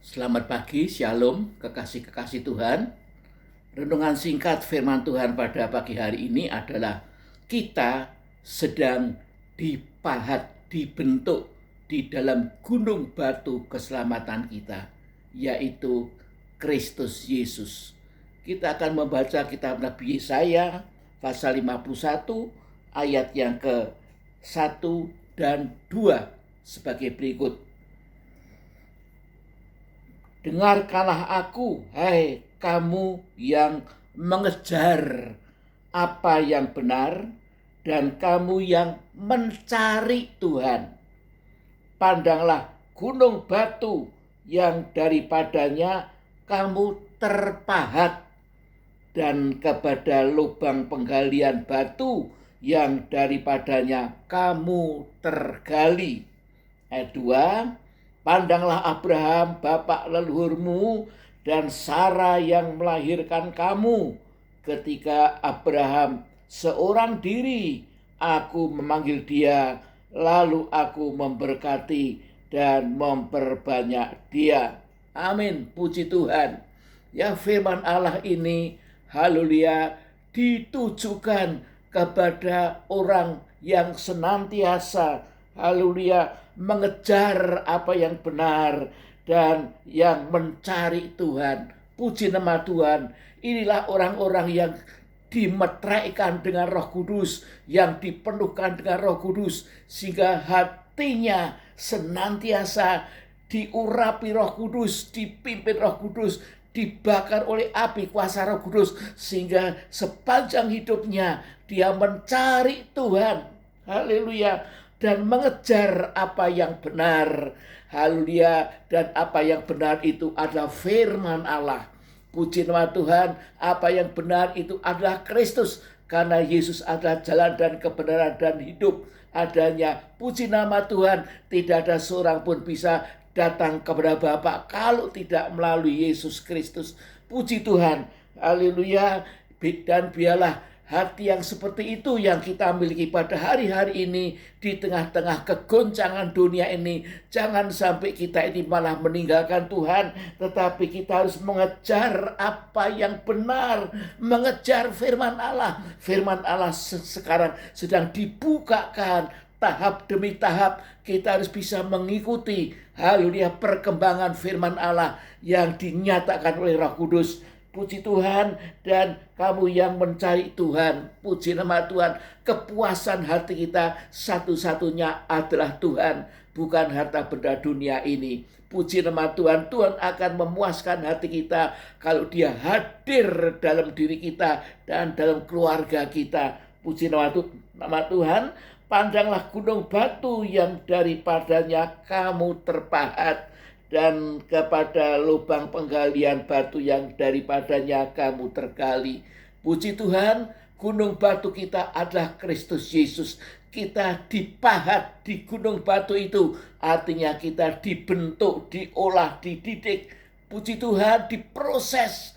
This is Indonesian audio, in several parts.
Selamat pagi, shalom, kekasih-kekasih Tuhan. Renungan singkat firman Tuhan pada pagi hari ini adalah kita sedang dipahat, dibentuk di dalam gunung batu keselamatan kita, yaitu Kristus Yesus. Kita akan membaca kitab Nabi Yesaya pasal 51 ayat yang ke-1 dan 2 sebagai berikut. Dengarkanlah aku, hai kamu yang mengejar apa yang benar dan kamu yang mencari Tuhan. Pandanglah gunung batu yang daripadanya kamu terpahat dan kepada lubang penggalian batu yang daripadanya kamu tergali. Ayat 2, pandanglah Abraham bapak leluhurmu dan Sara yang melahirkan kamu. Ketika Abraham seorang diri, aku memanggil dia, lalu aku memberkati dan memperbanyak dia. Amin, puji Tuhan. Ya, firman Allah ini, haleluya, ditujukan kepada orang yang senantiasa, haleluya, mengejar apa yang benar dan yang mencari Tuhan. Puji nama Tuhan. Inilah orang-orang yang dimeteraikan dengan Roh Kudus, yang dipenuhkan dengan Roh Kudus, sehingga hatinya senantiasa diurapi Roh Kudus, dipimpin Roh Kudus, dibakar oleh api kuasa Roh Kudus, sehingga sepanjang hidupnya dia mencari Tuhan. Haleluya. Dan mengejar apa yang benar. Haleluya. Dan apa yang benar itu adalah firman Allah. Puji nama Tuhan, apa yang benar itu adalah Kristus. Karena Yesus adalah jalan dan kebenaran dan hidup adanya. Puji nama Tuhan, tidak ada seorang pun bisa datang kepada Bapa kalau tidak melalui Yesus Kristus. Puji Tuhan, haleluya. Dan biarlah hati yang seperti itu yang kita miliki pada hari-hari ini di tengah-tengah kegoncangan dunia ini. Jangan sampai kita ini malah meninggalkan Tuhan, tetapi kita harus mengejar apa yang benar, mengejar firman Allah. Firman Allah sekarang sedang dibukakan tahap demi tahap. Kita harus bisa mengikuti haleluya perkembangan firman Allah yang dinyatakan oleh Roh Kudus. Puji Tuhan. Dan kamu yang mencari Tuhan, puji nama Tuhan, kepuasan hati kita satu-satunya adalah Tuhan, bukan harta benda dunia ini. Puji nama Tuhan, Tuhan akan memuaskan hati kita kalau dia hadir dalam diri kita dan dalam keluarga kita. Puji nama Tuhan. Pandanglah gunung batu yang daripadanya kamu terpahat dan kepada lubang penggalian batu yang daripadanya kamu tergali. Puji Tuhan, gunung batu kita adalah Kristus Yesus. Kita dipahat di gunung batu itu, artinya kita dibentuk, diolah, dididik. Puji Tuhan, diproses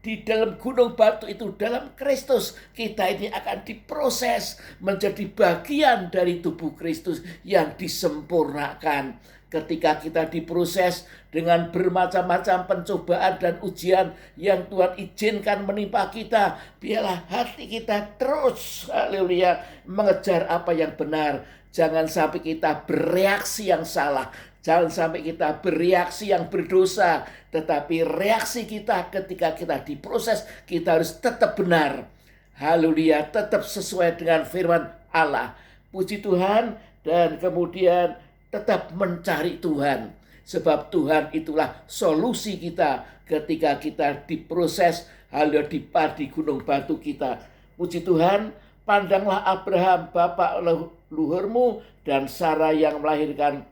di dalam gunung batu itu, dalam Kristus. Kita ini akan diproses menjadi bagian dari tubuh Kristus yang disempurnakan. Ketika kita diproses dengan bermacam-macam pencobaan dan ujian yang Tuhan izinkan menimpa kita, biarlah hati kita terus, haleluya, mengejar apa yang benar. Jangan sampai kita bereaksi yang salah. Jangan sampai kita bereaksi yang berdosa. Tetapi reaksi kita ketika kita diproses, kita harus tetap benar. Haleluya, tetap sesuai dengan firman Allah. Puji Tuhan. Dan kemudian tetap mencari Tuhan. Sebab Tuhan itulah solusi kita ketika kita diproses haleluya di gunung batu kita. Puji Tuhan. Pandanglah Abraham bapak leluhurmu dan Sara yang melahirkan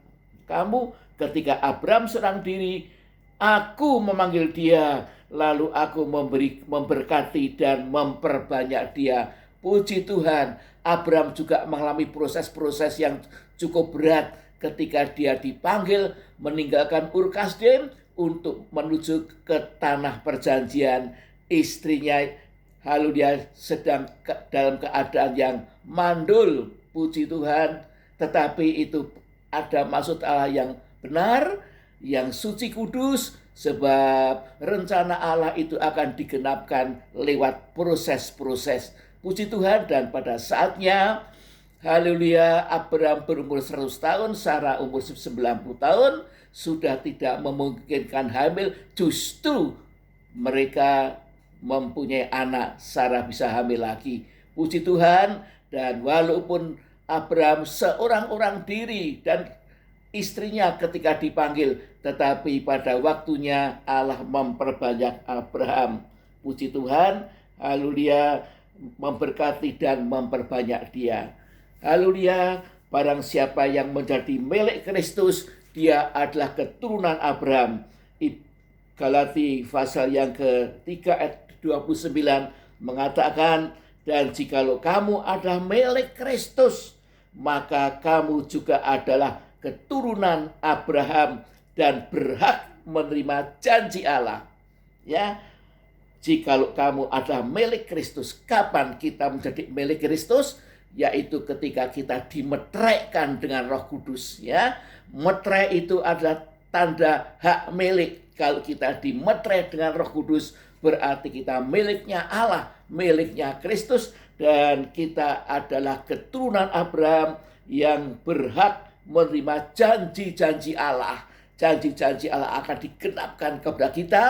kamu. Ketika Abraham seorang diri, aku memanggil dia, lalu aku memberkati dan memperbanyak dia. Puji Tuhan. Abraham juga mengalami proses-proses yang cukup berat ketika dia dipanggil meninggalkan Ur Kasdim untuk menuju ke tanah perjanjian. Istrinya haleluya sedang dalam keadaan yang mandul. Puji Tuhan. Tetapi itu ada maksud Allah yang benar. yang suci kudus, sebab rencana Allah itu akan digenapkan lewat proses-proses. Puji Tuhan, dan pada saatnya, haleluya, Abraham berumur 100 tahun, Sarah umur 90 tahun, sudah tidak memungkinkan hamil, justru mereka mempunyai anak, Sarah bisa hamil lagi. Puji Tuhan, dan walaupun Abraham seorang-orang diri dan istrinya ketika dipanggil, tetapi pada waktunya Allah memperbanyak Abraham. Puji Tuhan, haleluya, memberkati dan memperbanyak dia. Haleluya, barang siapa yang menjadi milik Kristus, dia adalah keturunan Abraham. Galati pasal yang ketiga ayat 29 mengatakan, dan jikalau kamu adalah milik Kristus, maka kamu juga adalah keturunan Abraham dan berhak menerima janji Allah. Ya, jikalau kamu adalah milik Kristus, kapan kita menjadi milik Kristus? Yaitu ketika kita dimeteraikan dengan Roh Kudus. Ya, meterai itu adalah tanda hak milik. Kalau kita dimeterai dengan Roh Kudus, berarti kita miliknya Allah, miliknya Kristus, dan kita adalah keturunan Abraham yang berhak menerima janji-janji Allah. Janji-janji Allah akan digenapkan kepada kita.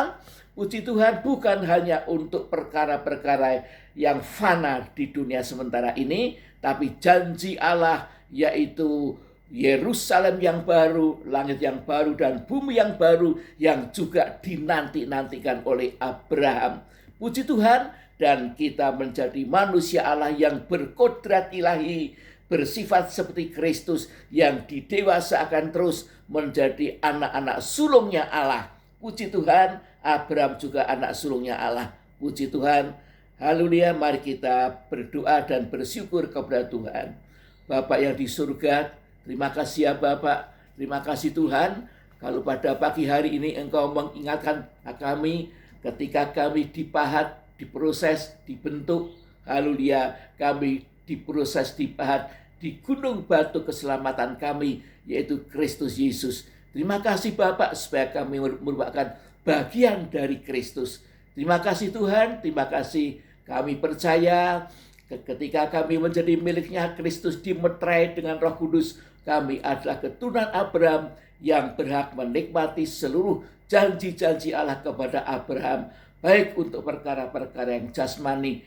Puji Tuhan, bukan hanya untuk perkara-perkara yang fana di dunia sementara ini, tapi janji Allah yaitu Yerusalem yang baru, langit yang baru, dan bumi yang baru yang juga dinanti-nantikan oleh Abraham. Puji Tuhan, dan kita menjadi manusia Allah yang berkodrat ilahi, bersifat seperti Kristus yang didewasakan terus menjadi anak-anak sulungnya Allah. Puji Tuhan, Abraham juga anak sulungnya Allah. Puji Tuhan, haleluya, mari kita berdoa dan bersyukur kepada Tuhan. Bapak yang di surga, terima kasih ya Bapak, terima kasih Tuhan, kalau pada pagi hari ini Engkau mengingatkan kami ketika kami dipahat, diproses, dibentuk, haleluya, kami diproses, dipahat di gunung batu keselamatan kami, yaitu Kristus Yesus. Terima kasih Bapak, supaya kami merupakan bagian dari Kristus. Terima kasih Tuhan, terima kasih, kami percaya ketika kami menjadi miliknya Kristus, dimeterai dengan Roh Kudus, kami adalah keturunan Abraham yang berhak menikmati seluruh janji-janji Allah kepada Abraham, baik untuk perkara-perkara yang jasmani,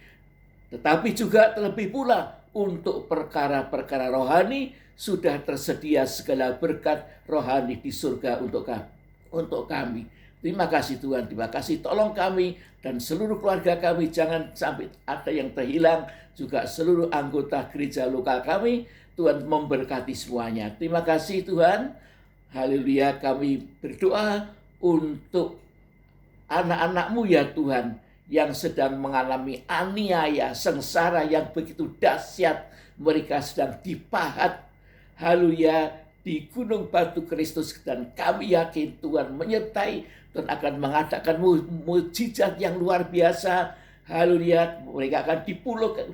tetapi juga terlebih pula untuk perkara-perkara rohani. Sudah tersedia segala berkat rohani di surga untuk kami. Terima kasih Tuhan, terima kasih, tolong kami dan seluruh keluarga kami, jangan sampai ada yang terhilang, juga seluruh anggota gereja lokal kami, Tuhan memberkati semuanya. Terima kasih Tuhan, haleluya. Kami berdoa untuk anak-anak-Mu ya Tuhan, yang sedang mengalami aniaya, sengsara yang begitu dahsyat. Mereka sedang dipahat, haleluya, di gunung batu Kristus, dan kami yakin Tuhan menyertai dan akan mengadakan mujizat yang luar biasa. Haleluya, mereka akan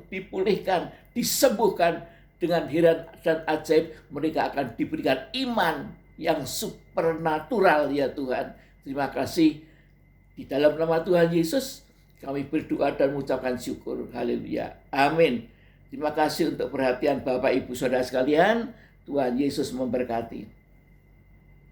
dipulihkan, disembuhkan dengan heran dan ajaib. Mereka akan diberikan iman yang supernatural ya Tuhan. Terima kasih, di dalam nama Tuhan Yesus kami berdoa dan mengucapkan syukur. Haleluya, amin. Terima kasih untuk perhatian Bapak Ibu Saudara sekalian. Tuhan Yesus memberkati.